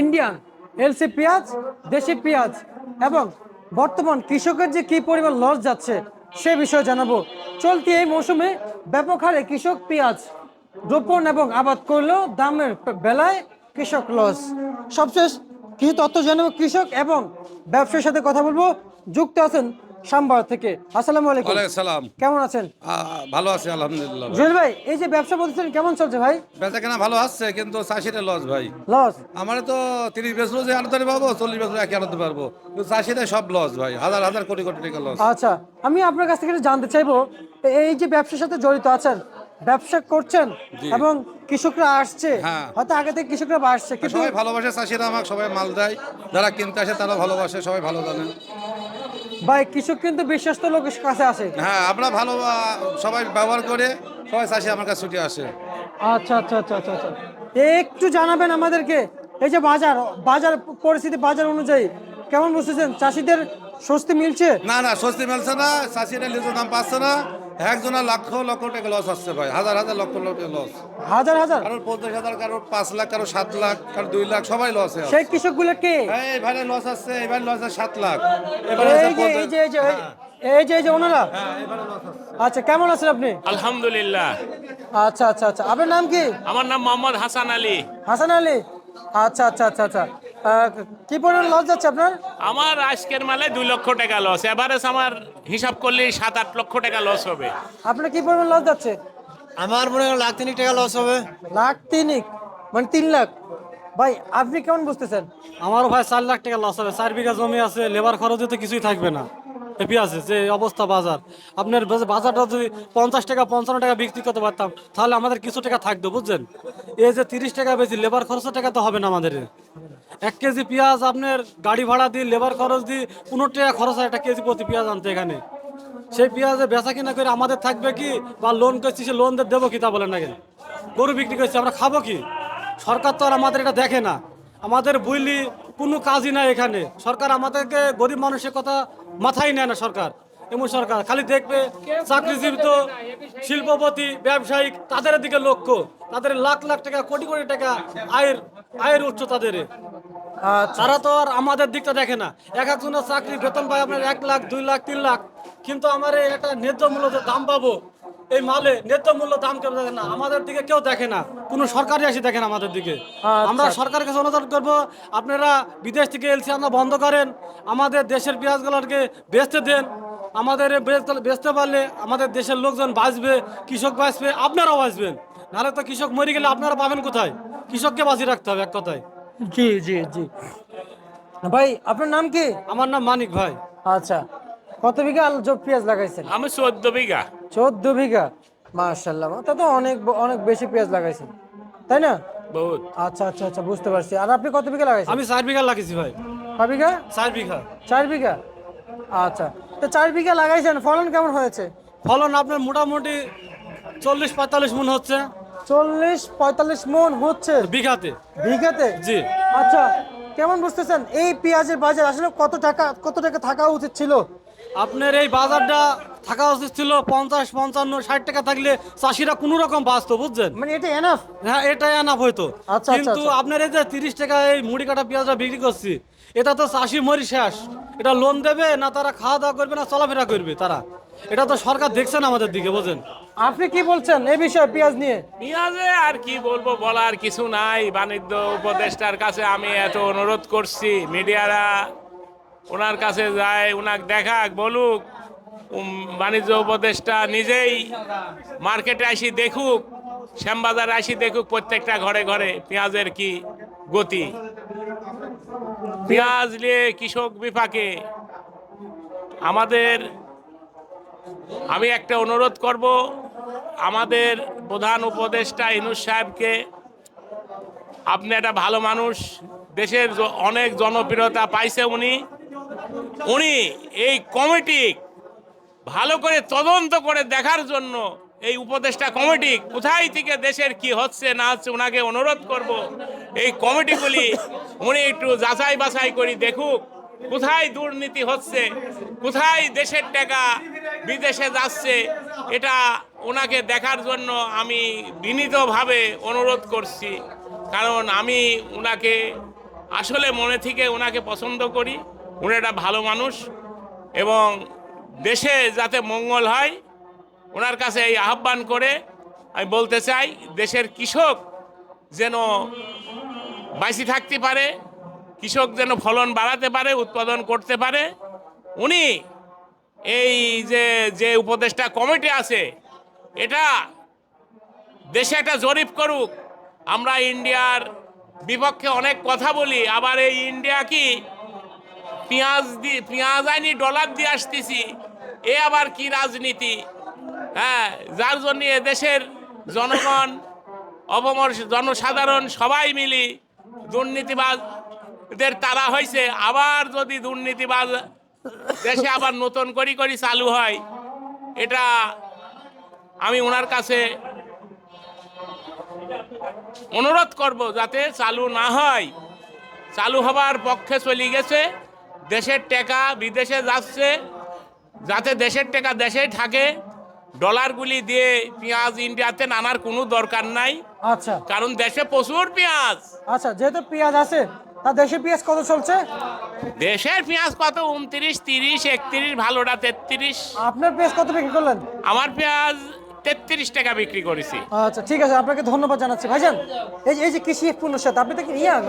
Indian LC পেঁয়াজ, দেশি পেঁয়াজ এবং বর্তমান কৃষকের যে কি পরিমাণ লস যাচ্ছে সে বিষয়ে জানাবো। চলতি এই মৌসুমে ব্যাপক হারে কৃষক পেঁয়াজ রোপণ এবং আবাদ করলেও দামের বেলায় কৃষক লস। সবশেষ কিছু তথ্য জানাবো কৃষক এবং ব্যবসায়ীর সাথে কথা বলবো। যুক্ত আছেন সাম্বার থেকে। আসসালামু আলাইকুম। ওয়ালাইকুম সালাম। কেমন আছেন? ভালো আছি আলহামদুলিল্লাহ ভাই। জুয়েল ভাই, এই যে ব্যবসা প্রতিষ্ঠান কেমন চলছে ভাই? বেচা কেনা ভালো আসছে কিন্তু চাষিটা লস ভাই। লস? আমার তো 30 বেচলো যে আনতে পারবো, 40 বেচলো একই আনতে পারবো, কিন্তু চাষিটা সব লস ভাই, হাজার হাজার কোটি কোটি টাকা লস। আচ্ছা, আমি আপনার কাছ থেকে একটু জানতে চাইবো, এই যে ব্যবসার সাথে জড়িত আছেন, ব্যবসা করছেন জি। এবং কৃষকরা আসছে, হ্যাঁ। হয়তো আগে থেকে কৃষকরা আসছে কিন্তু সবাই ভালোবাসে চাষিরা, আমাকে সবাই মাল দেয়, যারা কিনতে আসে তারা ভালোবাসে, সবাই ভালো জানে। ভাই কৃষক কিন্তু বিশ্বস্ত লোকের কাছে আসে। হ্যাঁ, আমরা ভালো সবাই ব্যবহার করে সবাই চাষি আমার কাছে ছুটে আসে। আচ্ছা আচ্ছা আচ্ছা আচ্ছা আচ্ছা, একটু জানাবেন আমাদেরকে, এই যে বাজার বাজার পরিস্থিতি, বাজার অনুযায়ী কেমন বুঝতেছেন? চাষিদের স্বস্তি মিলছে? না না, স্বস্তি মিলছে না, চাষিরা লিজু দাম পাচ্ছে না। একজনের লক্ষ লক্ষ টাকা লস আসছে ভাই, হাজার হাজার লক্ষ লক্ষ লস। হাজার হাজার? কারোর 50,000, কারোর 5 লাখ, কারোর 7 লাখ, কারোর 2 লাখ, সবাই লসে আছে। সেই কৃষকগুলো কে? এই ভাইরা লস আছে, এবার লস আছে 7 লাখ, এবারে আছে এই যে এই যে এই যে এই যে ওনারা? এবারে লস আছে। আচ্ছা, কেমন আছেন আপনি? আলহামদুলিল্লাহ। আচ্ছা আচ্ছা আচ্ছা, আপনার নাম কি? আমার নাম মোহাম্মদ হাসান আলী। হাসান আলী। আচ্ছা আচ্ছা আচ্ছা আচ্ছা, কি পরিমাণ লস যাচ্ছে আপনার? আমার আজকের মালে 2 লক্ষ টাকা লস, এভারেজ আমার হিসাব করলে 7-8 লক্ষ টাকা লস হবে। আপনার কি পরিমাণ লস যাচ্ছে? আমার মনে হয় লাখ তিনিক টাকা লস হবে। লাখ তিনিক, মানে 3 লাখ। ভাই আপনি কেমন বুঝতেছেন? আমারও ভাই 4 লাখ টাকা লস হবে। 4 বিঘা জমি আছে, লেবার খরচে তো কিছুই থাকবে না। পেঁয়াজে যে অবস্থা বাজার, আপনার বাজারটা যদি 50 টাকা 55 টাকা বিক্রি করতে পারতাম তাহলে আমাদের কিছু টাকা থাকতো, বুঝছেন? এই যে 30 টাকা বেশি লেবার খরচের টাকা তো হবে না আমাদের। 1 কেজি পেঁয়াজ আপনার গাড়ি ভাড়া দিয়ে লেবার খরচ দিয়ে 15 টাকা খরচ হয় 1 কেজি প্রতি পেঁয়াজ আনতে এখানে। সেই পেঁয়াজে বেচা কিনা করে আমাদের থাকবে কি? বা লোন করছি, সে লোন দেবো কি তা বলেন না কেন? গরু বিক্রি করছি, আমরা খাবো কি? সরকার তো আর আমাদের এটা দেখে না, আমাদের বুঝলি কোনো কাজই নাই এখানে। সরকার আমাদেরকে, গরিব মানুষের কথা মাথায় নেয় না সরকার। এমন সরকার খালি দেখবে চাকরিজীবিত, শিল্পপতি, ব্যবসায়িক, তাদের দিকে লক্ষ্য। তাদের লাখ লাখ টাকা, কোটি কোটি টাকা আয়ের উৎস তাদের। তারা তো আর আমাদের দিকটা দেখে না। এক একজনের চাকরি বেতন পায় আপনার 1 লাখ, 2 লাখ, 3 লাখ, কিন্তু আমার এই একটা ন্যায্য মূল্য যে দাম পাবো, এই মালে ন্যায্য মূল্য দাম কেউ দেখে না, আমাদের দিকে কেউ দেখে না, কোনো সরকারই আসি দেখে না আমাদের দিকে। আমরা সরকারের কাছে অনুরোধ করবো, আপনারা বিদেশ থেকে এলসি আনা বন্ধ করেন, আমাদের দেশের পেঁয়াজগুলোকে বেচতে দেন। আমাদের এই বেচতে পারলে আমাদের দেশের লোকজন বাঁচবে, কৃষক বাঁচবে, আপনারাও বাঁচবেন। নাহলে তো কৃষক মরে গেলে আপনারা পাবেন কোথায়? কৃষককে বাঁচিয়ে রাখতে হবে এক কথায়। জি জি জি। ভাই আপনার নাম কি? আমার নাম মানিক ভাই। আচ্ছা, কত বিঘা পেঁয়াজ লাগাইছেন? আমি 14 বিঘা। 14 বিঘা, মাশাআল্লাহ, তা তো অনেক অনেক বেশি পেঁয়াজ লাগাইছেন, তাই না? বহুত। আচ্ছা আচ্ছা আচ্ছা, বুঝতে পারছি। আর আপনি কত বিঘা লাগাইছেন? আমি 4 বিঘা লাগিয়েছি ভাই। কয় বিঘা? 4 বিঘা। 4 বিঘা। আচ্ছা, তো 4 বিঘা লাগাইছেন, ফলন কেমন হয়েছে? ফলন আপনার মোটামুটি 40-45 মন হচ্ছে 40-45 মন হচ্ছে বিঘাতে। বিঘাতে? জি। আচ্ছা, কেমন বুঝতেছেন এই পেঁয়াজের বাজার আসলে কত টাকা থাকা উচিত ছিল? আপনার এই বাজারটা থাকা উচিত ছিল 50, 55, 60 টাকা থাকলে চাষিরা কোনো রকম বাঁচতো, বুঝছেন? মানে এটা এনাফ? হ্যাঁ, এটাই আনা হইতো। আচ্ছা, কিন্তু আচ্ছা। আপনার এই যে 30 টাকা এই মুড়ি কাটা পেঁয়াজটা বিক্রি করছি, এটা তো চাষি মরি শেষ। এটা লোন দেবে না, তারা খাওয়া দাওয়া করবে না, চলাফেরা করবে তারা? এটা তো সরকার দেখছে না আমাদের দিকে, বুঝেন? আপনি কি বলছেন এই বিষয়ে পেঁয়াজ নিয়ে? পেঁয়াজে আর কি বলবো, বলার কিছু নাই। বাণিজ্য উপদেষ্টার কাছে আমি এত অনুরোধ করছি, মিডিয়ারা ওনার কাছে যায়, ওনাকে দেখাক, বলুক। বাণিজ্য উপদেষ্টা নিজেই মার্কেটে আসি দেখুক, শ্যামবাজারে আসি দেখুক, প্রত্যেকটা ঘরে ঘরে পেঁয়াজের কি গতি। পেঁয়াজ নিয়ে কৃষক বিপাকে আমাদের, আমি একটা অনুরোধ করব আমাদের প্রধান উপদেষ্টা ইউনূস সাহেবকে। আপনি একটা ভালো মানুষ, দেশের অনেক জনপ্রিয়তা পাইছে উনি এই কমিটি ভালো করে তদন্ত করে দেখার জন্য, এই উপদেষ্টা কমিটি কোথায় থেকে দেশের কি হচ্ছে না হচ্ছে, ওনাকে অনুরোধ করব এই কমিটিগুলি উনি একটু যাচাই বাছাই করে দেখুক, কোথায় দুর্নীতি হচ্ছে, কোথায় দেশের টাকা বিদেশে যাচ্ছে, এটা ওনাকে দেখার জন্য আমি বিনীতভাবে অনুরোধ করছি। কারণ আমি ওনাকে আসলে মনে থেকে ওনাকে পছন্দ করি। উনি একটা ভালো মানুষ এবং দেশে যাতে মঙ্গল হয় ওনার কাছে এই আহ্বান করে আমি বলতে চাই, দেশের কৃষক যেন বাঁচি থাকতে পারে, কৃষক যেন ফলন বাড়াতে পারে, উৎপাদন করতে পারে। উনি এই যে উপদেষ্টা কমিটি আছে এটা দেশে একটা জরিপ করুক। আমরা ইন্ডিয়ার বিপক্ষে অনেক কথা বলি, আবার এই ইন্ডিয়া কি পেঁয়াজ আইনি ডলার দিয়ে আসতেছি, এ আবার কি রাজনীতি? হ্যাঁ, যার জন্য দেশের জনগণ অপমর জনসাধারণ সবাই মিলি দুর্নীতিবাজদের তারা হয়েছে। আবার যদি দুর্নীতিবাজ দেশে আবার নতুন করি চালু হয়, এটা আমি ওনার কাছে অনুরোধ করব যাতে চালু না হয়। চালু হবার পক্ষে চলে গেছে, দেশের টাকা বিদেশে যাচ্ছে, যাতে দেশের টাকা দেশেই থাকে। ডলারগুলি দিয়ে পেঁয়াজ ইন্ডিয়াতে আনার কোনো দরকার নাই, আচ্ছা কারণ দেশে প্রচুর পেঁয়াজ। আচ্ছা, যেহেতু পেঁয়াজ আছে, তা দেশে পেঁয়াজ কত চলছে? দেশের পেঁয়াজ কত 29, 30, 31, ভালোটা 33। আপনার পেঁয়াজ কত বিক্রি করলেন? আমার পেঁয়াজ 33 টাকা বিক্রি করেছি। আচ্ছা ঠিক আছে, আপনাকে ধন্যবাদ জানাচ্ছি ভাইজান। এই যে কৃষি পণ্যের সাথে আপনি তো ইয়াং,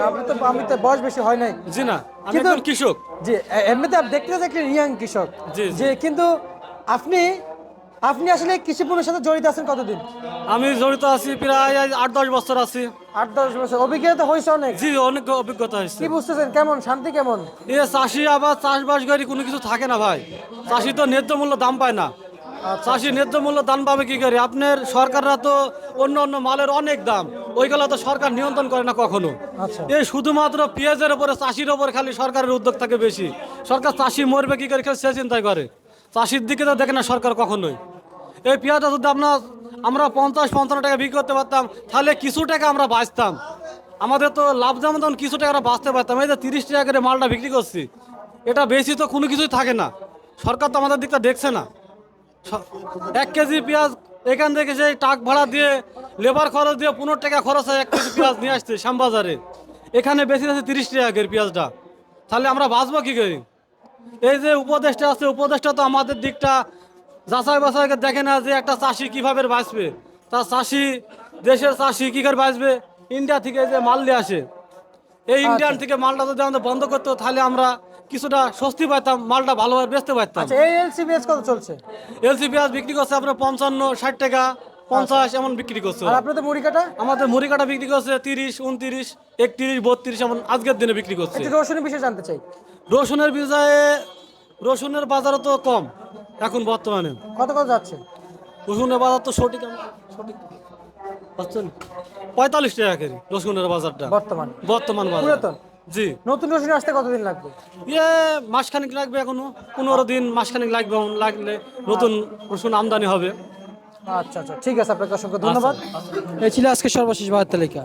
আমি তো বয়স বেশি হয় নাই। জি না, আমি কিন্তু- একজন কৃষক। জি, এমনিতে আপনি দেখতে দেখলেন ইয়াং কৃষক। জি, জি। যে কিন্তু আপনি আসলে কৃষি পণ্যের সাথে জড়িত আছেন কতদিন? আমি জড়িত আছি প্রায় 8-10 বছর আছি। 8-10 বছর অভিজ্ঞতা হয়েছে অনেক। জি, অনেক অভিজ্ঞতা হয়েছে। কি বুঝতেছেন, কেমন শান্তি কেমন? এ চাষি আবার চাষবাস করি কোনো কিছু থাকে না ভাই। চাষি তো ন্যায্য মূল্য দাম পায় না। চাষি ন্যায্য মূল্য দাম পাবে কি করে? আপনার সরকাররা তো অন্য অন্য মালের অনেক দাম, ওইগুলো তো সরকার নিয়ন্ত্রণ করে না কখনো। আচ্ছা। এই শুধুমাত্র পেঁয়াজের উপরে চাষির উপরে খালি সরকারের উদ্যোগ থাকে বেশি। সরকার চাষি মরবে কি করে খালি সে চিন্তাই করে, চাষির দিকে তো দেখে না সরকার কখনোই। এই পেঁয়াজটা যদি আমরা 50-55 টাকা বিক্রি করতে পারতাম, তাহলে কিছু টাকা আমরা বাঁচতাম। আমাদের তো লাভ যেমন তখন কিছু টাকা আমরা বাঁচতে পারতাম। এই যে 30 টাকা করে মালটা বিক্রি করছি, এটা বেশি তো কোনো কিছুই থাকে না। সরকার তো আমাদের দিকটা দেখছে না। 1 কেজি পেঁয়াজ এখান থেকে সেই টাক ভাড়া দিয়ে লেবার খরচ দিয়ে 15 টাকা খরচ হয় 1 কেজি পেঁয়াজ নিয়ে আসছে শ্যামবাজারে। এখানে বেশি আছে 30 টাকা করে পেঁয়াজটা, তাহলে আমরা বাঁচবো কি করি? এই যে উপদেষ্টা আছে, উপদেষ্টা তো আমাদের দিকটা যাচাই বাছাই করে দেখে না যে একটা চাষি কিভাবে বাঁচবে। তার চাষি, দেশের চাষি কি করে বাঁচবে? ইন্ডিয়া থেকে যে মাল নিয়ে আসে, এই ইন্ডিয়ান থেকে মালটা যদি আমাদের বন্ধ করতো, তাহলে আমরা কিছুটা স্বস্তি পাইতাম, মালটা ভালোভাবে বেচতে পারতাম। আচ্ছা, এই এলসি পেঁয়াজ কত চলছে? এলসি পেঁয়াজ বিক্রি করছে আপনার 55-60 টাকা, 50 এমন বিক্রি করছে। আর আপনাদের মুড়ি কাটা? আমাদের মুড়ি কাটা বিক্রি করছে 30, 29, 31, 32 এমন আজকের দিনে বিক্রি করছে। একটু রসুনের বিষয়ে জানতে চাই। রসুনের বিষয়ে, রসুনের বাজার তো কম এখন বর্তমানে। কত যাচ্ছে? রসুনের বাজার তো সঠিক বুঝছেন, 45 টাকা করে রসুনের বাজারটা বর্তমান বাজার। পুরাতন? জি। নতুন রসুন আসতে কতদিন লাগবে? মাসখানিক লাগবে, এখনো 15 দিন মাসখানিক লাগবে। লাগলে নতুন রসুন আমদানি হবে। আচ্ছা আচ্ছা, ঠিক আছে, আপনাকে অসংখ্য ধন্যবাদ। এই ছিল আজকে সর্বশেষ বাজার তালিকা।